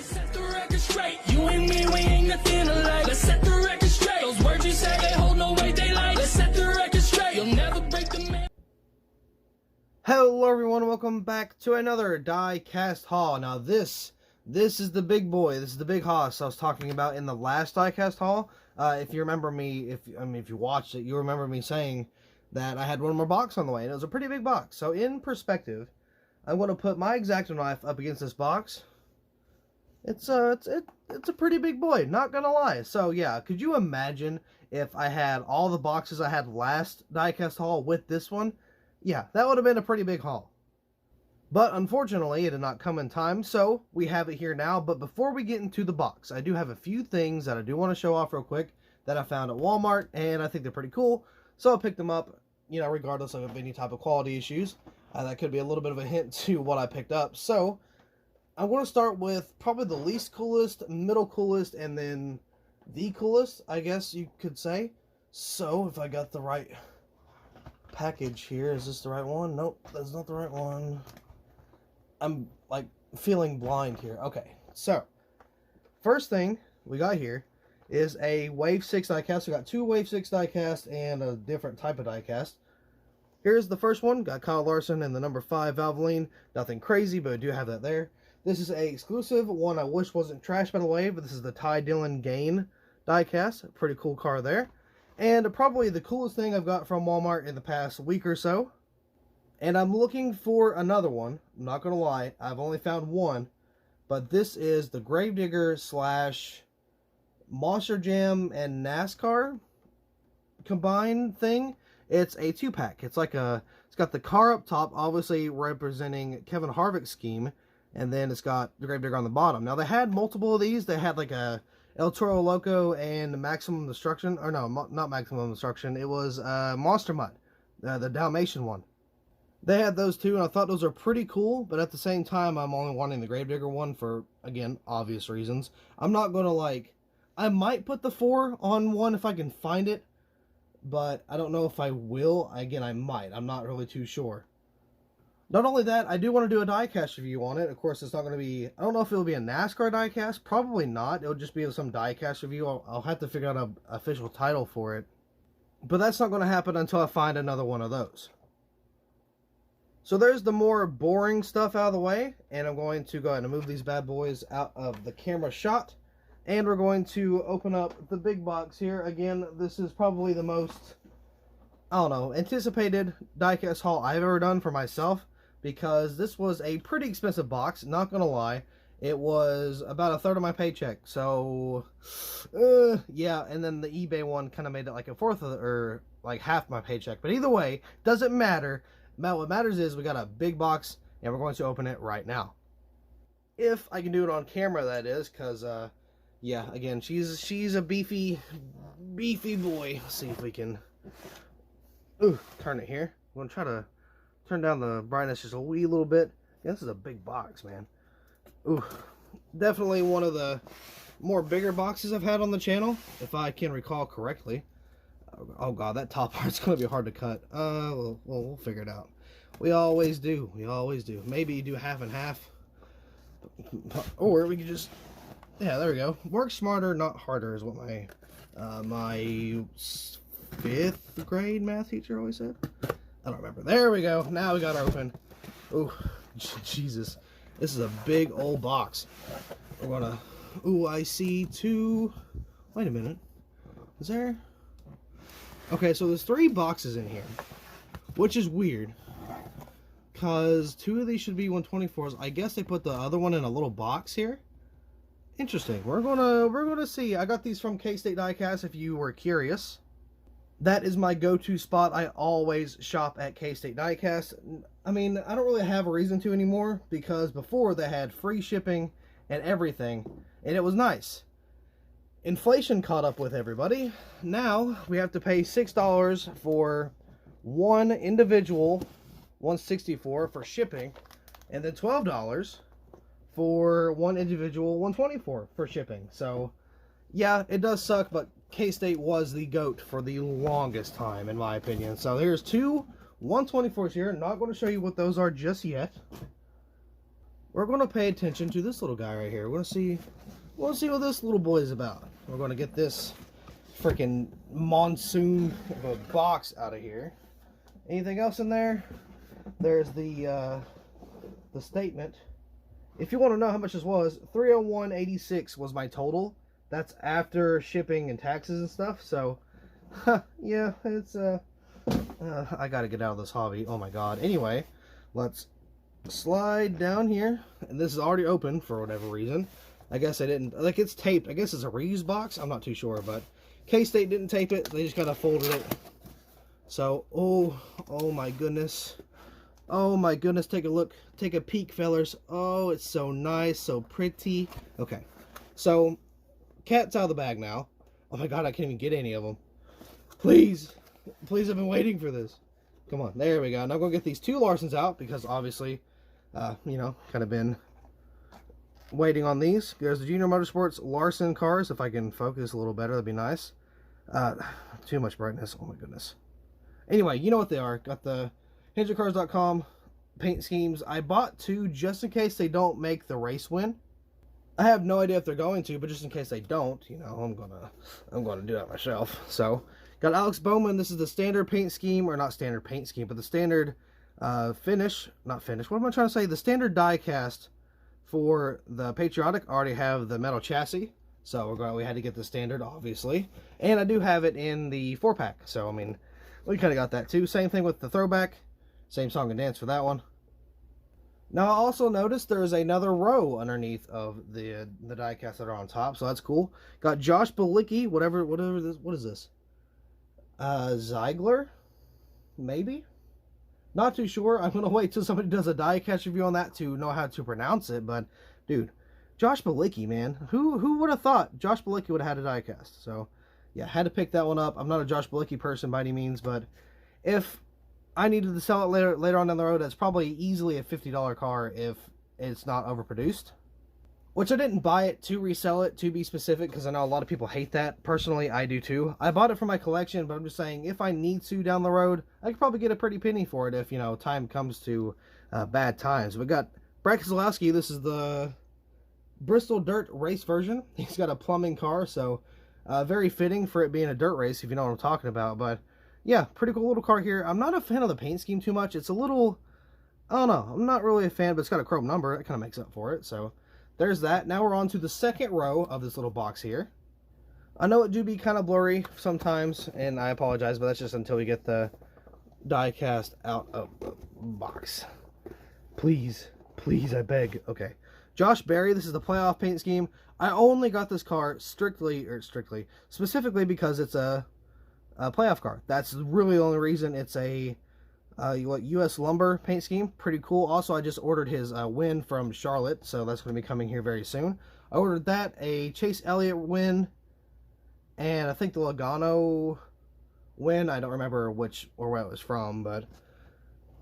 set the record straight. You and me, we ain't nothing alike. Let's set the record straight. Those words you say, they hold no weight, they like. Let's set the record straight. You'll never break the man. Hello everyone, welcome back to another Diecast haul. Now this is the big boy. This is the big hoss I was talking about in the last Diecast haul. If you remember me, if you watched it, you remember me saying that I had one more box on the way, and it was a pretty big box. So in perspective, I'm going to put my X-Acto knife up against this box. It's a pretty big boy, not gonna lie. So yeah, could you imagine if I had all the boxes I had last Diecast haul with this one? Yeah, that would have been a pretty big haul. But unfortunately, it did not come in time, so we have it here now. But before we get into the box, I do have a few things that I do want to show off real quick that I found at Walmart, and I think they're pretty cool. So I'll pick them up, you know, regardless of any type of quality issues. That could be a little bit of a hint to what I picked up. So I'm going to start with probably the least coolest, middle coolest, and then the coolest, I guess you could say. So if I got the right package here, is this the right one? Nope, that's not the right one. I'm like feeling blind here. Okay, so first thing we got here is a Wave 6 diecast. We got two Wave 6 diecast and a different type of diecast. Here's the first one. Got Kyle Larson and the number 5 Valvoline. Nothing crazy, but I do have that there. This is a exclusive one I wish wasn't trashed by the way, but this is the Ty Dillon Gain diecast. Pretty cool car there. And probably the coolest thing I've got from Walmart in the past week or so. And I'm looking for another one. I'm not going to lie. I've only found one. But this is the Gravedigger / Monster Jam and NASCAR combined thing. It's a 2-pack. It's like it's got the car up top, obviously representing Kevin Harvick's scheme. And then it's got the Gravedigger on the bottom. Now they had multiple of these. They had like a El Toro Loco and Maximum Destruction. Or no, not Maximum Destruction. It was Monster Mud. The Dalmatian one. They had those two, and I thought those are pretty cool, but at the same time, I'm only wanting the Gravedigger one for, again, obvious reasons. I'm not going to, like, I might put the 4 on one if I can find it, but I don't know if I will. Again, I might. I'm not really too sure. Not only that, I do want to do a diecast review on it. Of course, it's not going to be, I don't know if it'll be a NASCAR diecast. Probably not. It'll just be some diecast review. I'll have to figure out an official title for it. But that's not going to happen until I find another one of those. So there's the more boring stuff out of the way, and I'm going to go ahead and move these bad boys out of the camera shot, and we're going to open up the big box here. Again, this is probably the most, I don't know, anticipated diecast haul I've ever done for myself, because this was a pretty expensive box, not gonna lie. It was about a third of my paycheck, so yeah, and then the eBay one kind of made it like a fourth of, or like half my paycheck, but either way, doesn't matter. What matters is we got a big box, and we're going to open it right now. If I can do it on camera, that is, because, yeah, again, she's a beefy boy. Let's see if we can, turn it here. I'm going to try to turn down the brightness just a wee little bit. Yeah, this is a big box, man. Ooh, definitely one of the more bigger boxes I've had on the channel, if I can recall correctly. Oh god, that top part's gonna be hard to cut. We'll figure it out. We always do. We always do. Maybe do half and half. Or we could just, yeah, there we go. Work smarter, not harder, is what my my 5th grade math teacher always said. I don't remember. There we go. Now we got her open. Oh, Jesus. This is a big old box. We're gonna, I see 2. Wait a minute. Is there? Okay, so there's 3 boxes in here, which is weird, because 2 of these should be 124s. I guess they put the other one in a little box here. Interesting. We're gonna see. I got these from K-State Diecast, if you were curious. That is my go-to spot. I always shop at K-State Diecast. I mean, I don't really have a reason to anymore, because before they had free shipping and everything, and it was nice. Inflation caught up with everybody. Now we have to pay $6 for one individual 164 for shipping, and then $12 for one individual 124 for shipping. So yeah, it does suck, but K-State was the GOAT for the longest time, in my opinion. So there's 2 124s here. Not going to show you what those are just yet. we're going to pay attention to this little guy right here. We're going to see what this little boy is about. We're going to get this freaking monsoon of a box out of here. Anything else in there? There's the statement. If you want to know how much this was, $301.86 was my total. That's after shipping and taxes and stuff. So, yeah, it's I gotta get out of this hobby. Oh my god. Anyway, let's slide down here, and this is already open for whatever reason. I guess I didn't, like, it's taped. I guess it's a reuse box. I'm not too sure, but K-State didn't tape it. They just kind of folded it. So, oh my goodness. Oh my goodness, take a look. Take a peek, fellers. Oh, it's so nice, so pretty. Okay, so cat's out of the bag now. Oh my god, I can't even get any of them. Please, please, I've been waiting for this. Come on, there we go. Now I'm going to get these two Larsons out because obviously, you know, kind of been waiting on these. There's the Junior Motorsports Larson cars. If I can focus a little better, that'd be nice. Too much brightness. Oh my goodness. Anyway, you know what they are. Got the HendrickCars.com paint schemes. I bought two just in case they don't make the race win. I have no idea if they're going to, but just in case they don't, you know, I'm gonna do that myself. So, got Alex Bowman. This is the standard paint scheme, or not standard paint scheme, but the standard finish. Not finish. What am I trying to say? The standard die cast for the Patriotic. I already have the metal chassis, so we had to get the standard, obviously, and I do have it in the 4-pack. So I mean, we kind of got that too. Same thing with the throwback. Same song and dance for that one. Now, I also noticed there's another row underneath of the diecast that are on top, so that's cool. Got Josh Bilicki, whatever this, what is this? Ziegler? Maybe? Not too sure. I'm going to wait till somebody does a diecast review on that to know how to pronounce it, but, dude, Josh Bilicki, man. Who would have thought Josh Bilicki would have had a diecast? So, yeah, had to pick that one up. I'm not a Josh Bilicki person by any means, but if I needed to sell it later on down the road, that's probably easily a $50 car if it's not overproduced. Which I didn't buy it to resell it, to be specific, because I know a lot of people hate that. Personally, I do too. I bought it for my collection, but I'm just saying, if I need to down the road, I could probably get a pretty penny for it if, you know, time comes to bad times. We got Brad Keselowski. This is the Bristol Dirt Race version. He's got a plumbing car, so very fitting for it being a dirt race, if you know what I'm talking about. But yeah, pretty cool little car here. I'm not a fan of the paint scheme too much. It's a little, I don't know, I'm not really a fan, but it's got a chrome number. It kind of makes up for it. So there's that. Now we're on to the second row of this little box here. I know it do be kind of blurry sometimes, and I apologize, but that's just until we get the die cast out of the box. Please, please, I beg. Okay. Josh Berry, this is the playoff paint scheme. I only got this car specifically because it's a playoff car. That's really the only reason. It's a U.S. Lumber paint scheme. Pretty cool. Also, I just ordered his win from Charlotte, so that's going to be coming here very soon. I ordered that, a Chase Elliott win, and I think the Logano win. I don't remember which or where it was from, but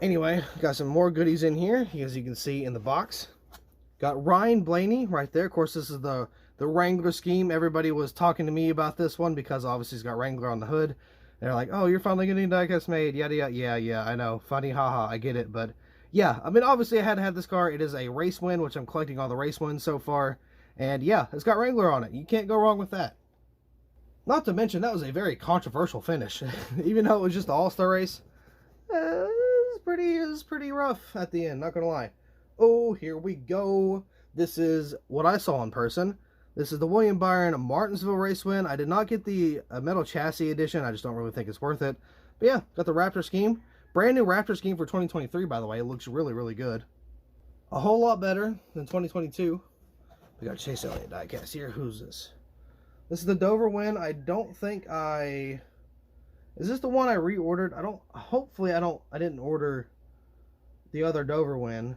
anyway, got some more goodies in here, as you can see in the box. Got Ryan Blaney right there. Of course, this is the Wrangler scheme. Everybody was talking to me about this one because obviously he's got Wrangler on the hood. They're like, oh, you're finally getting diecast made, yada yada. Yeah, I know, funny, haha, I get it. But yeah, I mean, obviously I had to have this car. It is a race win, which I'm collecting all the race wins so far, and yeah, it's got Wrangler on it. You can't go wrong with that. Not to mention, that was a very controversial finish. Even though it was just the all-star race, it was pretty rough at the end, not gonna lie. Oh, here we go. This is what I saw in person. This is the William Byron Martinsville race win. I did not get the metal chassis edition. I just don't really think it's worth it. But yeah, got the Raptor scheme. Brand new Raptor scheme for 2023, by the way. It looks really, really good. A whole lot better than 2022. We got Chase Elliott diecast here. Who's this? This is the Dover win. I don't think I... Is this the one I reordered? Hopefully I didn't order the other Dover win.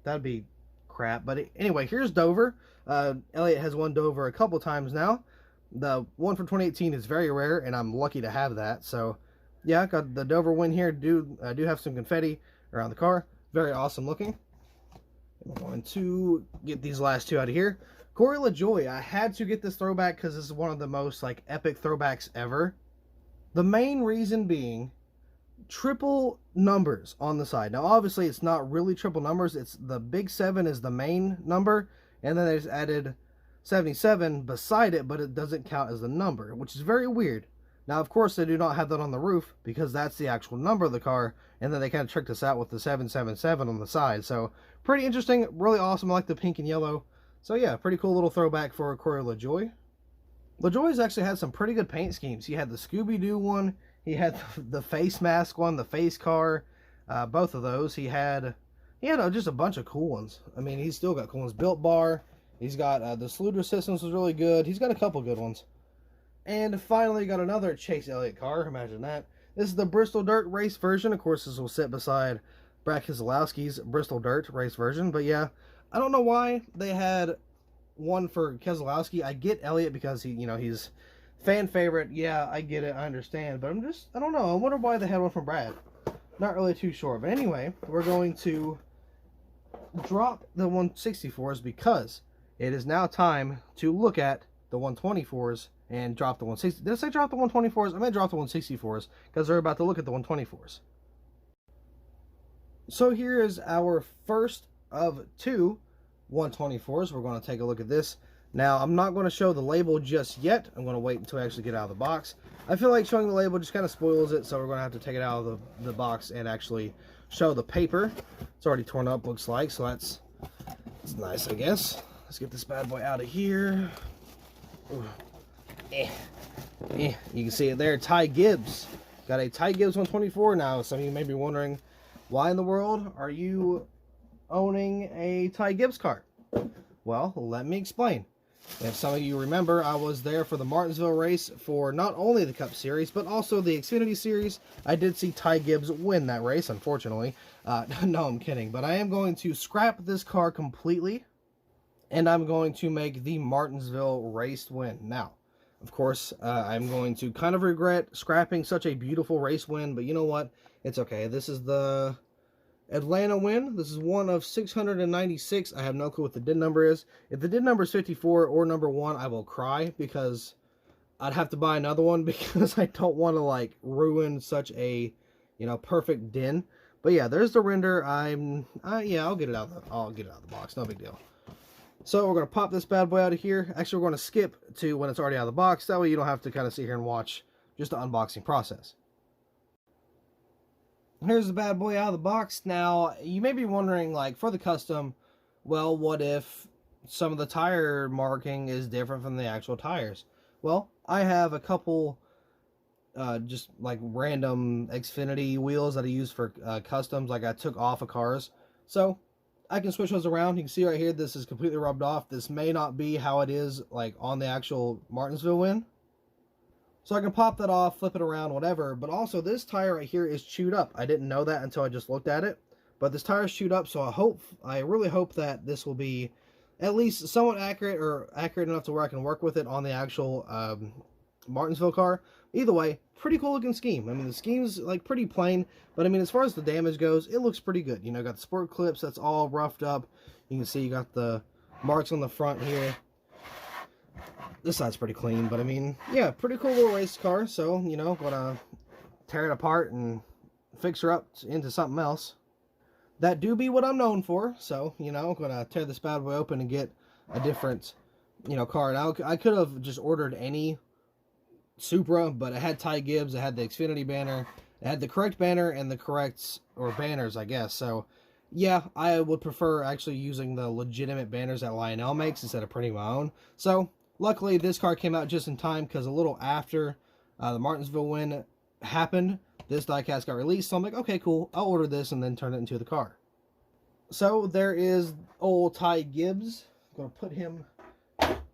That'd be crap. But anyway, here's Dover. Elliott has won Dover a couple times now. The one from 2018 is very rare, and I'm lucky to have that. So, yeah, got the Dover win here. I do have some confetti around the car. Very awesome looking. I'm going to get these last two out of here. Corey LaJoie. I had to get this throwback because this is one of the most, like, epic throwbacks ever. The main reason being, triple numbers on the side. Now, obviously, it's not really triple numbers. It's the big 7 is the main number, and then they just added 77 beside it, but it doesn't count as the number, which is very weird. Now, of course, they do not have that on the roof because that's the actual number of the car, and then they kind of tricked us out with the 777 on the side. So, pretty interesting, really awesome. I like the pink and yellow. So, yeah, pretty cool little throwback for Corey LaJoie. LaJoie's actually had some pretty good paint schemes. He had the Scooby-Doo one, he had the face mask one, the face car, both of those. He had just a bunch of cool ones. I mean, he's still got cool ones. Built Bar, he's got the Sluder Systems was really good. He's got a couple good ones. And finally got another Chase Elliott car, imagine that. This is the Bristol Dirt race version. Of course, this will sit beside Brad Keselowski's Bristol Dirt race version. But yeah, I don't know why they had one for Keselowski. I get Elliott because he's fan favorite. Yeah, I get it, I understand. But I don't know. I wonder why they had one from Brad. Not really too sure. But anyway, we're going to drop the 164s because it is now time to look at the 124s and drop the 160s. Did I say drop the 124s? I meant drop the 164s because they're about to look at the 124s. So here is our first of 2 124s. We're going to take a look at this. Now, I'm not going to show the label just yet. I'm going to wait until I actually get out of the box. I feel like showing the label just kind of spoils it, so we're going to have to take it out of the box and actually show the paper. It's already torn up, looks like, so that's nice, I guess. Let's get this bad boy out of here. You can see it there, Ty Gibbs. Got a Ty Gibbs 124 now. Some of you may be wondering, why in the world are you owning a Ty Gibbs car? Well, let me explain. If some of you remember, I was there for the Martinsville race for not only the Cup Series, but also the Xfinity Series. I did see Ty Gibbs win that race, unfortunately. No, I'm kidding. But I am going to scrap this car completely, and I'm going to make the Martinsville race win. Now, of course, I'm going to kind of regret scrapping such a beautiful race win, but you know what? It's okay. This is the Atlanta win. This is one of 696. I have no clue what the DIN number is. If the DIN number is 54 or number 1, I will cry because I'd have to buy another one because I don't want to like ruin such a, perfect DIN. But yeah, there's the render. Yeah, I'll get it out of the box. No big deal. So we're going to pop this bad boy out of here. Actually, we're going to skip to when it's already out of the box. That way you don't have to kind of sit here and watch just the unboxing process. Here's the bad boy out of the box. Now, you may be wondering, like, for the custom, well, what if some of the tire marking is different from the actual tires? Well, I have a couple just, like, random Xfinity wheels that I use for customs, like I took off of cars. So, I can switch those around. You can see right here, this is completely rubbed off. This may not be how it is, like, on the actual Martinsville win. So I can pop that off, flip it around, whatever. But also, this tire right here is chewed up. I didn't know that until I just looked at it. But this tire is chewed up, so I really hope that this will be at least somewhat accurate, or accurate enough to where I can work with it on the actual Martinsville car. Either way, pretty cool looking scheme. I mean, the scheme's like pretty plain, but I mean, as far as the damage goes, it looks pretty good. Got the sport clips that's all roughed up. You can see you got the marks on the front here. This side's pretty clean, but I mean, yeah, pretty cool little race car. So, gonna tear it apart and fix her up into something else. That do be what I'm known for. So, gonna tear this bad boy open and get a different, car. Now, I could have just ordered any Supra, but it had Ty Gibbs, it had the Xfinity banner, it had the correct banner and the correct, or banners, I guess. So, yeah, I would prefer actually using the legitimate banners that Lionel makes instead of printing my own. So, luckily, this car came out just in time because a little after the Martinsville win happened, this diecast got released. So I'm like, okay, cool. I'll order this and then turn it into the car. So there is old Ty Gibbs. I'm going to put him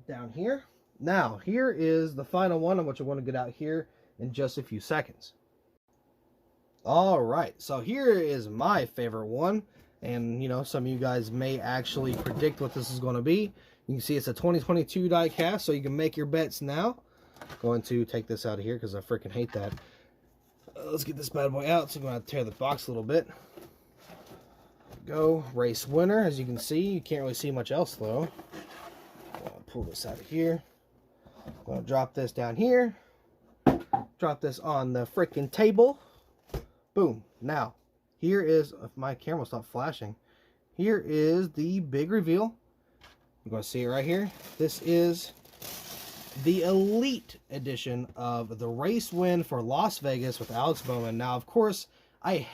down here. Now, here is the final one, which I want to get out here in just a few seconds. All right, so here is my favorite one. And, some of you guys may actually predict what this is going to be. You can see it's a 2022 diecast, so you can make your bets now. Going to take this out of here because I freaking hate that. Let's get this bad boy out. So I'm going to tear the box a little bit. Go. Race winner, as you can see. You can't really see much else, though. I'll pull this out of here. I'm going to drop this down here. Drop this on the freaking table. Boom. Now, here is, if my camera stopped flashing, here is the big reveal. You're going to see it right here. This is the Elite Edition of the race win for Las Vegas with Alex Bowman. Now, of course, I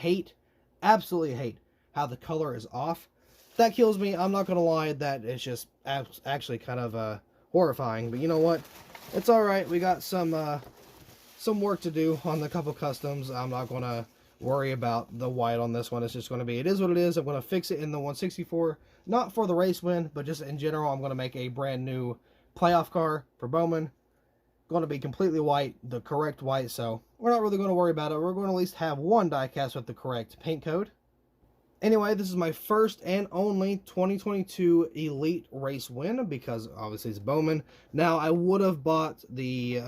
absolutely hate how the color is off. That kills me. I'm not going to lie. That is just actually kind of horrifying. But you know what? It's all right. We got some work to do on the couple customs. I'm not going to worry about the white on this one. It's just going to be, it is what it is. I'm going to fix it in the 164, not for the race win, but just in general. I'm going to make a brand new playoff car for Bowman. Going to be completely white, the correct white, so we're not really going to worry about it. We're going to at least have one diecast with the correct paint code. Anyway, this is my first and only 2022 Elite race win, because obviously it's Bowman. Now, I would have bought the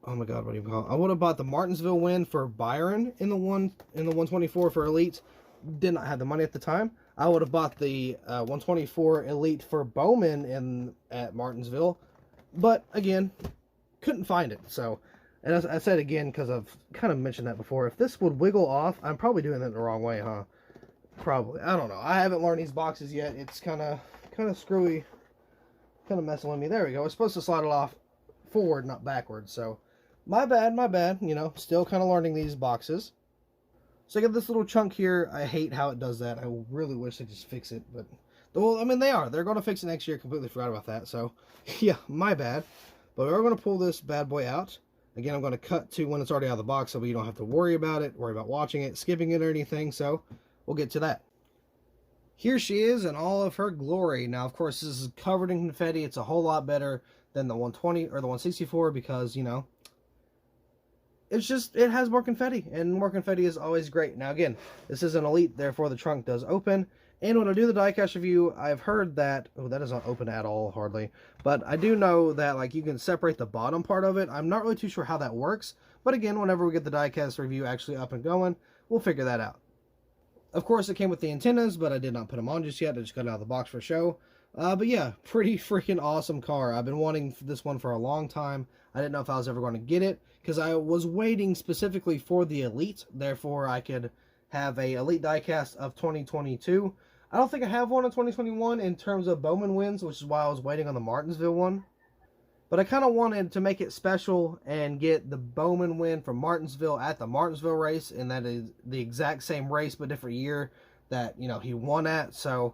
oh my god, what do you call it? I would have bought the Martinsville win for Byron in the 124 for Elite. Did not have the money at the time. I would have bought the 124 Elite for Bowman at Martinsville, but again, couldn't find it. So, and as I said again, because I've kind of mentioned that before, if this would wiggle off, I'm probably doing that the wrong way, huh? Probably. I don't know. I haven't learned these boxes yet. It's kind of screwy, kind of messing with me. There we go. It's supposed to slide it off forward, not backwards. So, my bad. You know, still kind of learning these boxes. So I got this little chunk here. I hate how it does that. I really wish they just fix it, but well, I mean they're going to fix it next year. Completely forgot about that. So yeah, my bad. But we're going to pull this bad boy out. Again, I'm going to cut to when it's already out of the box, so you don't have to worry about it, worry about watching it, skipping it or anything. So we'll get to that. Here she is in all of her glory. Now, of course, this is covered in confetti. It's a whole lot better than the 120 or the 164 because, you know, it's just, it has more confetti, and more confetti is always great. Now, again, this is an Elite, therefore the trunk does open. And when I do the diecast review, I've heard that, oh, that doesn't open at all, hardly. But I do know that, like, you can separate the bottom part of it. I'm not really too sure how that works. But again, whenever we get the diecast review actually up and going, we'll figure that out. Of course, it came with the antennas, but I did not put them on just yet. I just got it out of the box for show. But yeah, pretty freaking awesome car. I've been wanting this one for a long time. I didn't know if I was ever going to get it, because I was waiting specifically for the Elite. Therefore, I could have a Elite diecast of 2022. I don't think I have one in 2021 in terms of Bowman wins, which is why I was waiting on the Martinsville one. But I kind of wanted to make it special and get the Bowman win from Martinsville at the Martinsville race, and that is the exact same race but different year that, you know, he won at. So,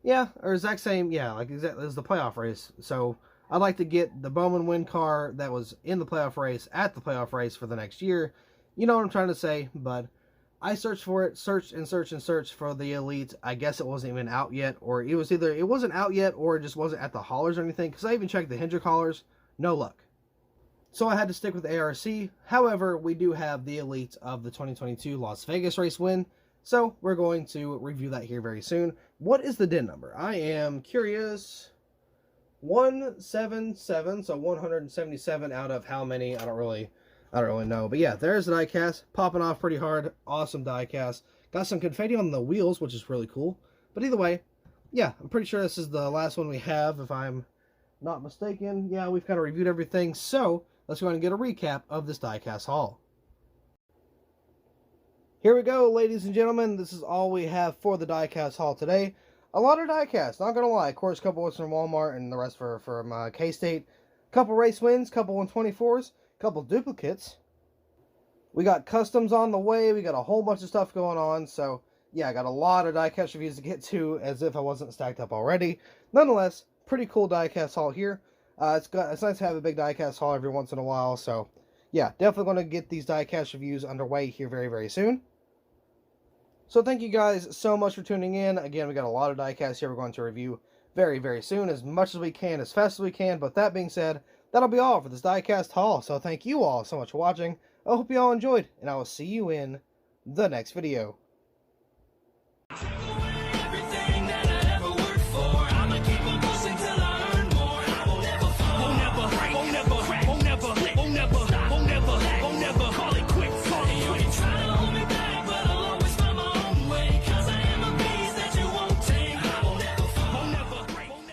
yeah, or exact same, yeah, like exactly, it was the playoff race. So, I'd like to get the Bowman win car that was in the playoff race at the playoff race for the next year. You know what I'm trying to say, but I searched for it, searched for the Elite. I guess it wasn't even out yet, or it was either it wasn't out yet or it just wasn't at the haulers or anything, because I even checked the Hendrick haulers. No luck. So I had to stick with ARC. However, we do have the Elite of the 2022 Las Vegas race win, so we're going to review that here very soon. What is the DIN number? I am curious. 177, so 177 out of how many? I don't really know. But yeah, there's the diecast, popping off pretty hard. Awesome diecast. Got some confetti on the wheels, which is really cool. But either way, yeah, I'm pretty sure this is the last one we have, if I'm not mistaken. Yeah, we've kind of reviewed everything, so let's go ahead and get a recap of this diecast haul. Here we go, ladies and gentlemen. This is all we have for the diecast haul today. A lot of diecast, not gonna lie. Of course, a couple was from Walmart and the rest from K-State. Couple race wins, couple 124s, couple duplicates. We got customs on the way. We got a whole bunch of stuff going on. So yeah, I got a lot of diecast reviews to get to, as if I wasn't stacked up already. Nonetheless, pretty cool diecast haul here. It's nice to have a big diecast haul every once in a while. So yeah, definitely going to get these diecast reviews underway here very, very soon. So thank you guys so much for tuning in. Again, we got a lot of diecast here we're going to review very, very soon, as much as we can, as fast as we can. But that being said, that'll be all for this diecast haul. So thank you all so much for watching. I hope you all enjoyed, and I will see you in the next video.